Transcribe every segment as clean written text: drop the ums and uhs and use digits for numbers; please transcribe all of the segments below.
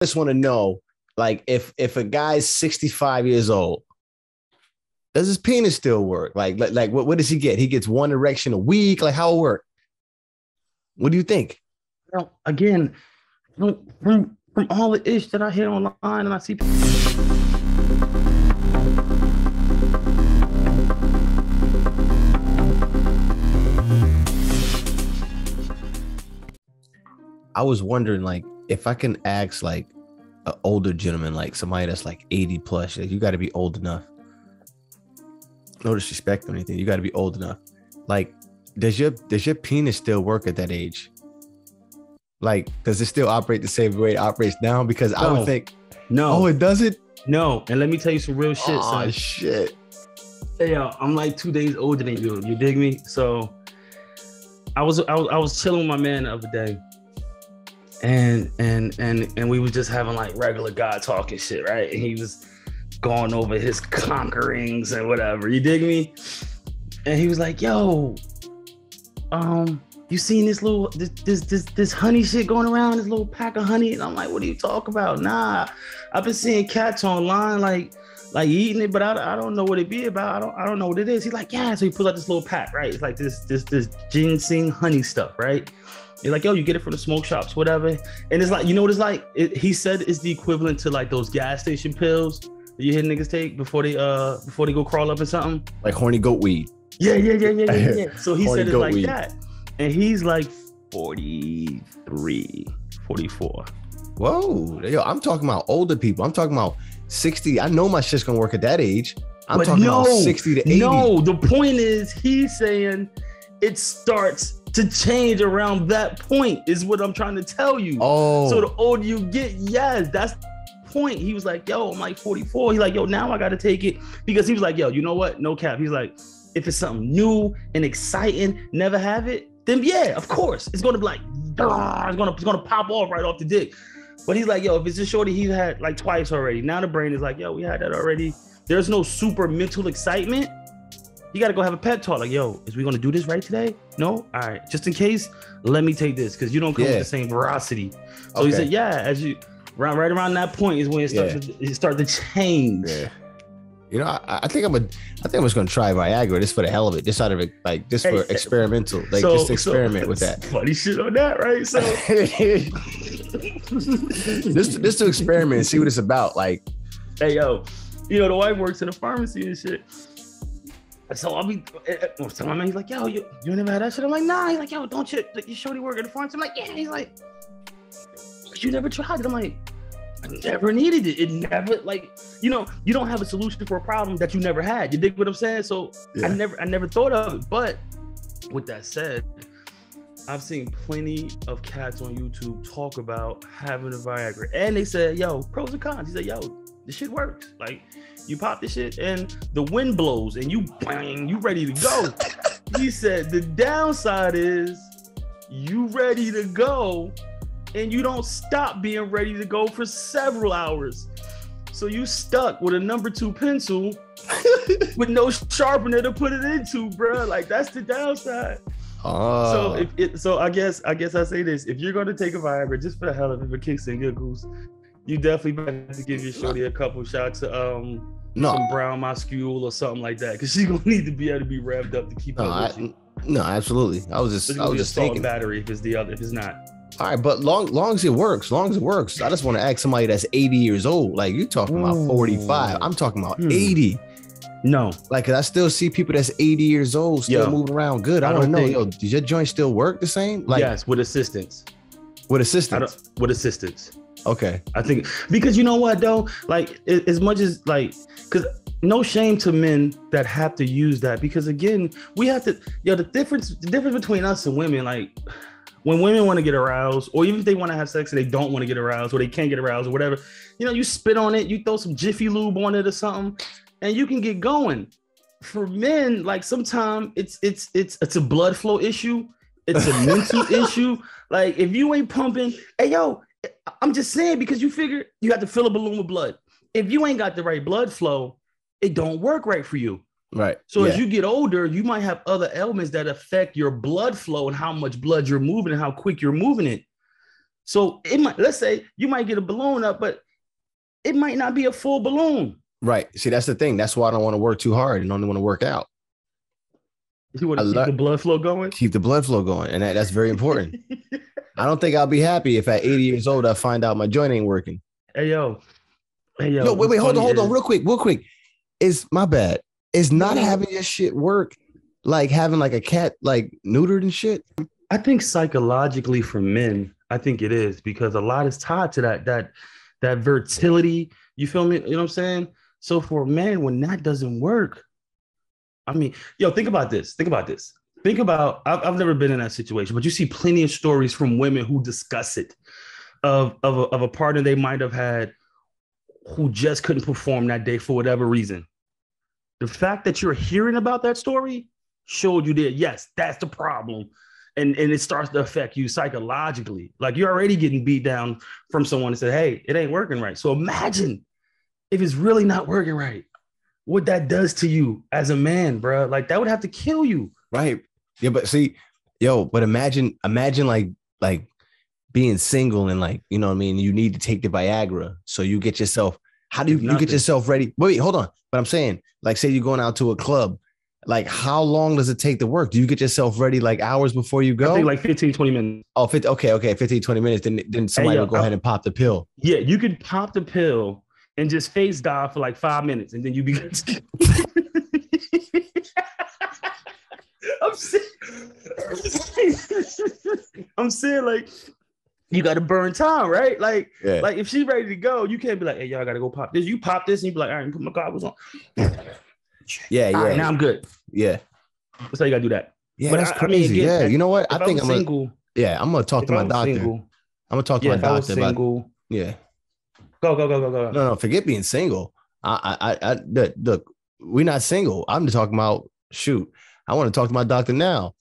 just want to know, like, if a guy's 65 years old, does his penis still work? Like what does he get? He gets one erection a week? Like, how it work? What do you think? Well, again, from all the ish that I hear online and I see people. I was wondering, like, if I can ask, like, an older gentleman, like somebody that's like 80 plus, like, you got to be old enough. No disrespect or anything. You got to be old enough. Like, does your penis still work at that age? Like, does it still operate the same way it operates now? Because I would think, no. Oh, it doesn't? No. And let me tell you some real shit, son. Oh, shit. Hey, yo, I'm like 2 days older than you. You dig me? So I was chilling with my man the other day. And we was just having like regular guy talking shit, right? And he was going over his conquerings and whatever. You dig me? And he was like, "Yo, you seen this honey shit going around? This little pack of honey?" And I'm like, "What are you talking about?" Nah, I've been seeing cats online like eating it, but I don't know what it be about. I don't know what it is. He's like, "Yeah." So he pulls out this little pack, right? It's like this ginseng honey stuff, right? He's like, "Yo, you get it from the smoke shops, whatever." And it's like, you know what it's like? He said it's the equivalent to like those gas station pills that you hear niggas take before they go crawl up or something. Like horny goat weed. Yeah. So he said it's like weed. That. And he's like 43, 44. Whoa. Yo, I'm talking about older people. I'm talking about 60. I know my shit's gonna work at that age. I'm talking about 60 to 80. No, the point is he's saying it starts to change around that point is what I'm trying to tell you. Oh. So the older you get, yes, that's the point. He was like, "Yo, I'm like 44. He's like, "Yo, now I got to take it." Because he was like, "Yo, you know what? No cap." He's like, if it's something new and exciting, never have it, then yeah, of course. It's going to be like, it's going to pop off right off the dick. But he's like, "Yo, if it's a shorty he's had like twice already. Now the brain is like, yo, we had that already. There's no super mental excitement. You got to go have a pep talk. Like, yo, is we going to do this right today? No? All right. Just in case, let me take this because you don't come with the same veracity." So he said, yeah, as you right around that point is when it starts to change. Yeah. You know, I think I'm just going to try Viagra just for the hell of it. Just out of it, like just for experimental, like just experiment with that. Funny shit on that, right? So just to experiment and see what it's about. Like, hey, yo, you know, the wife works in a pharmacy and shit. So I'll be, so my man, he's like, "Yo, you never had that shit?" I'm like, "Nah." He's like, "Yo, don't you shorty work at the pharmacy?" I'm like, "Yeah." He's like, "You never tried it?" I'm like, "I never needed it. It never, like, you know, you don't have a solution for a problem that you never had." You dig what I'm saying? So I never thought of it. But with that said, I've seen plenty of cats on YouTube talk about having a Viagra, and they said, "Yo, pros and cons." He said, "Yo, this shit works. Like, you pop this shit and the wind blows and you bang, you ready to go." He said the downside is you ready to go and you don't stop being ready to go for several hours. So you stuck with a number 2 pencil with no sharpener to put it into, bro. Like, that's the downside. So I guess I say this: if you're gonna take a Viagra just for the hell of it, if it kicks in good goose, you definitely better to give your shorty a couple shots of some brown muscule or something like that, because she's gonna need to be able to be revved up to keep up with you. No, absolutely. I was just thinking battery if it's not. All right, but long as it works. I just want to ask somebody that's 80 years old. Like, you're talking about 45. I'm talking about 80. No, like, 'cause I still see people that's 80 years old still moving around good. I want to know, yo, does your joint still work the same? Like, yes, with assistance. With assistance. With assistance. Okay. I think because you know what though, like, as much as like, because no shame to men that have to use that, because again, we have to, the difference between us and women, like, when women want to get aroused, or even if they want to have sex and they don't want to get aroused, or they can't get aroused or whatever, you know, you spit on it, you throw some Jiffy Lube on it or something, and you can get going. For men, like, sometimes it's a blood flow issue, it's a mental issue. Like, if you ain't pumping, hey yo, I'm just saying, because you figure you have to fill a balloon with blood. If you ain't got the right blood flow, it don't work right for you. Right. So as you get older, you might have other elements that affect your blood flow and how much blood you're moving and how quick you're moving it. So it might, let's say you might get a balloon up, but it might not be a full balloon. Right. See, that's the thing. That's why I don't want to work too hard and only want to work out. You want to keep the blood flow going? Keep the blood flow going. And that's very important. I don't think I'll be happy if at 80 years old, I find out my joint ain't working. Hey, yo. Yo, wait, hold on. Real quick. Is my bad. Is not having your shit work like having like a cat like neutered and shit? I think psychologically for men, I think it is, because a lot is tied to that fertility. You feel me? You know what I'm saying? So for a man, when that doesn't work, I mean, yo, think about this. Think about, I've never been in that situation, but you see plenty of stories from women who discuss it of a partner they might have had who just couldn't perform that day for whatever reason. The fact that you're hearing about that story showed you that, yes, that's the problem. And it starts to affect you psychologically. Like you're already getting beat down from someone that said, hey, it ain't working right. So imagine if it's really not working right, what that does to you as a man, bro. Like that would have to kill you. Right. Yeah, but see, but imagine like being single and like, you know what I mean? You need to take the Viagra. So you get yourself, how do you get yourself ready? Wait, hold on. But I'm saying, like, say you're going out to a club. Like, how long does it take to work? Do you get yourself ready like hours before you go? I think like 15, 20 minutes. Oh, okay. 15, 20 minutes. Then somebody will go ahead and pop the pill. Yeah, you could pop the pill and just face dive for like 5 minutes. And then you begin to... I'm saying like, you got to burn time, right? Like, like if she's ready to go, you can't be like, hey, y'all got to go pop this. You pop this and you be like, all right, put my goggles on. Yeah. Right, now I'm good. Yeah. So you got to do that. Yeah, but that's crazy. Again, you know what? I think I'm single. I'm going to talk to my doctor. I'm going to talk to my doctor about. Yeah. Go. No, forget being single. Look, we're not single. I'm just talking about, shoot, I want to talk to my doctor now.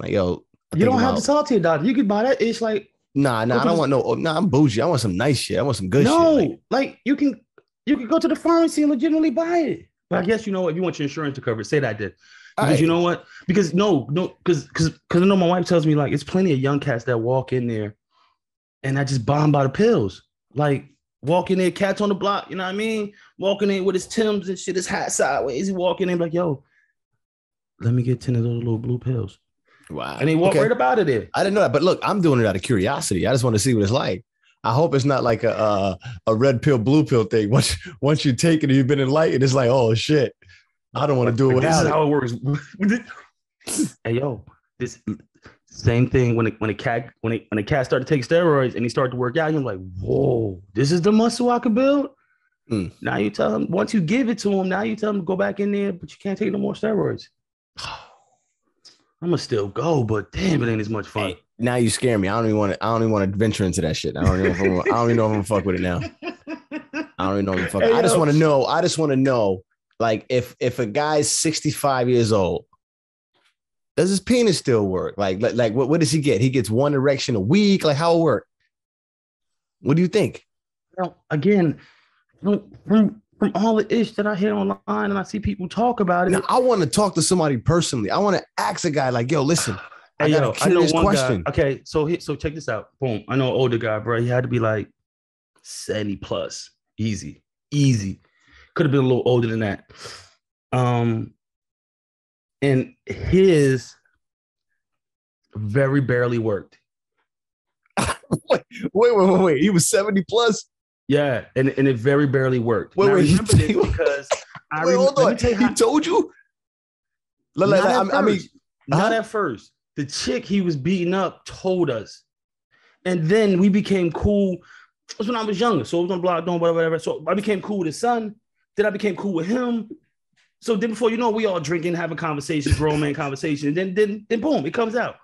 Like, yo. You don't have to talk to your doctor. You can buy that. It's like. Nah, I don't want no. Nah, I'm bougie. I want some nice shit. I want some good shit. No, like you can go to the pharmacy and legitimately buy it. But I guess you know what, if you want your insurance to cover it, say that then. Because you know what? Because because I know my wife tells me like it's plenty of young cats that walk in there and I just buy them by the pills. Like walking in, cats on the block, you know what I mean? Walking in with his Timbs and shit, his hat sideways. He walking in like, yo, let me get 10 of those little blue pills. Wow. And he walked right up out of there. I didn't know that. But look, I'm doing it out of curiosity. I just want to see what it's like. I hope it's not like a red pill, blue pill thing. Once you take it and you've been enlightened, it's like, oh shit, I don't want to do it without it. This is how it works. Hey yo, this same thing when a cat started to take steroids and he started to work out, you're like, whoa, this is the muscle I could build. Now you tell him, once you give it to him, now you tell him to go back in there, but you can't take no more steroids. I'm gonna still go, but damn, it ain't as much fun. Hey, now you scare me. I don't even want to venture into that shit. I don't even know if I'm gonna fuck with it now. I don't even know if I'm fucking. I just want to know, like, if a guy's 65 years old, does his penis still work? Like what does he get? He gets one erection a week. Like, how it work? What do you think? Well, again, from all the ish that I hear online and I see people talk about it. Now, I want to talk to somebody personally. I want to ask a guy like, yo, listen, I got a curious question. Guy. Okay, so check this out. Boom. I know an older guy, bro. He had to be like 70 plus. Easy. Could have been a little older than that. And his very barely worked. Wait. He was 70 plus? Yeah, and it very barely worked. Wait, remember this because hold on. He told you? Not at first. The chick he was beating up told us. And then we became cool. It was when I was younger. So I was on the block doing whatever. So I became cool with his son. Then I became cool with him. So then before you know, we all drinking, having conversations, grown man conversations. Then boom, it comes out.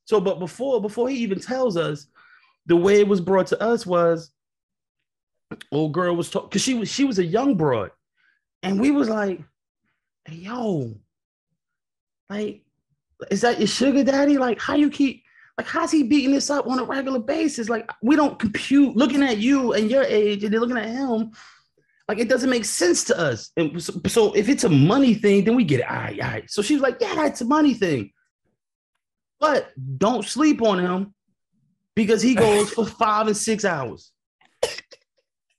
So but before he even tells us, the way it was brought to us was old girl was talking because she was a young broad, and we was like, hey, yo, like, is that your sugar daddy? Like, how's he beating this up on a regular basis? Like, we don't compute looking at you and your age, and they're looking at him. Like, it doesn't make sense to us. And so if it's a money thing, then we get it. All right. So she was like, yeah, it's a money thing, but don't sleep on him. because he goes for 5 and 6 hours.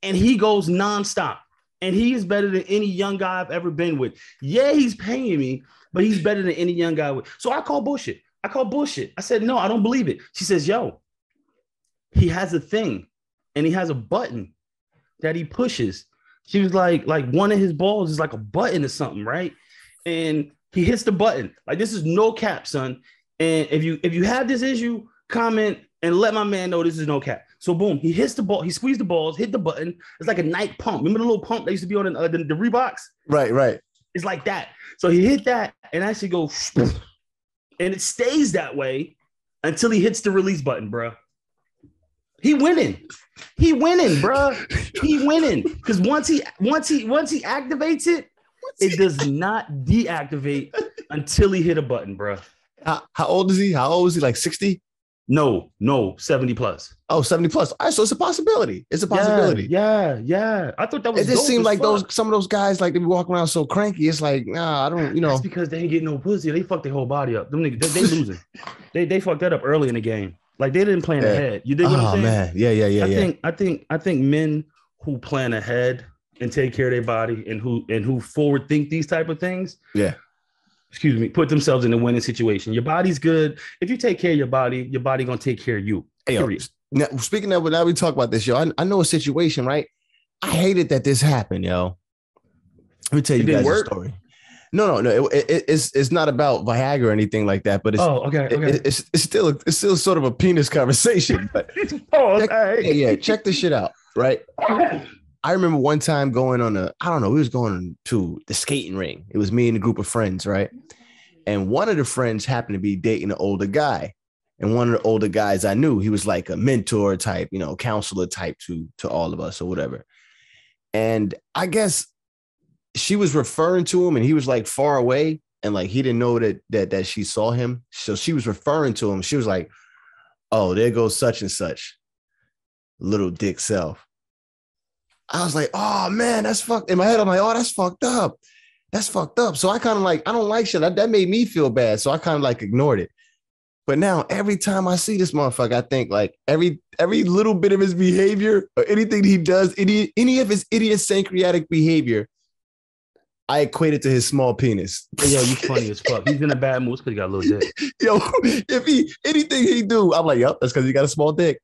And he goes nonstop. And he is better than any young guy I've ever been with. Yeah, he's paying me, but he's better than any young guy with. So I call bullshit. I said, no, I don't believe it. She says, yo, he has a thing and he has a button that he pushes. She was like one of his balls is like a button or something, right? And he hits the button. Like, this is no cap, son. And if you have this issue, comment and let my man know this is no cap. So boom, he hits the ball, he squeezed the balls, hit the button. It's like a Nike pump. Remember the little pump that used to be on the Reeboks? Right. It's like that. So he hit that and actually goes, and it stays that way until he hits the release button, bro. He winning, bro. He winning. Because once he activates it, it does not deactivate until he hit a button, bro. How old is he? How old is he? Like 60? No, 70 plus. Oh, 70 plus. All right, so it's a possibility. It's a possibility. Yeah. I thought that was. It just seemed like some of those guys, like, they be walking around so cranky. It's like, nah, I don't, That's because they ain't getting no pussy. They fucked their whole body up. Them niggas, they losing. they fucked that up early in the game. Like, they didn't plan ahead. You dig what I'm saying? Man. Yeah. I think men who plan ahead and take care of their body and who forward think these type of things. Yeah. Put themselves in a winning situation. Your body's good. If you take care of your body gonna take care of you. Hey, now, speaking of, now we talk about this, yo. I know a situation, right? I hated that this happened, yo. Let me tell you guys a story. No. It's not about Viagra or anything like that, but it's okay. It's still sort of a penis conversation. But check this shit out, right? I remember one time going on we was going to the skating ring. It was me and a group of friends, right? And one of the friends happened to be dating an older guy. And one of the older guys I knew, he was like a mentor type, counselor type to all of us or whatever. And I guess she was referring to him and he was like far away and like he didn't know that she saw him. So she was referring to him. She was like, oh, there goes such and such. Little dick self. I was like, oh man, that's fucked. In my head, I'm like, oh, that's fucked up. That's fucked up. So I kind of like, I don't like shit. That made me feel bad. So I kind of like ignored it. But now every time I see this motherfucker, I think like every little bit of his behavior or anything he does, any of his idiosyncratic behavior, I equate it to his small penis. Hey, yo, you funny as fuck. He's in a bad mood because he got a little dick. Yo, anything he do, I'm like, yep, that's because he got a small dick.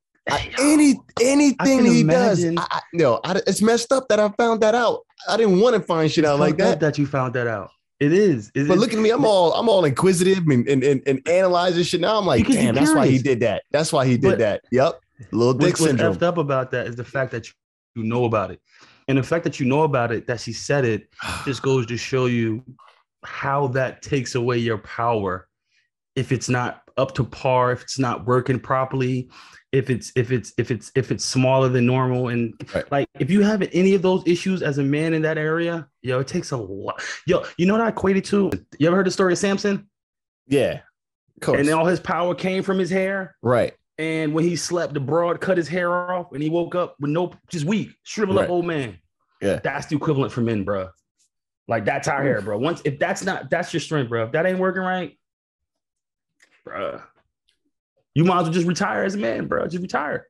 Anything he does, it's messed up that I found that out. I didn't want to find shit out like that. That you found that out. It is. But look at me, I'm all inquisitive and analyzing shit. Now I'm like, damn, that's why he did that. That's why he did that. Yep. Little dick syndrome. What's effed up about that is the fact that you know about it. And the fact that you know about it, that she said it, just goes to show you how that takes away your power. If it's not up to par, if it's not working properly, if it's smaller than normal, and right. Like if you have any of those issues as a man in that area, it takes a lot. You know what I equated to? You ever heard the story of Samson? Yeah, of course. And then all his power came from his hair, right? And when he slept, the broad cut his hair off, and he woke up with just weak, shriveled up old man. Yeah, that's the equivalent for men, bro. Like that's our hair, bro. If that's your strength, bro. If that ain't working right, bro, you might as well just retire as a man, bro. Just retire.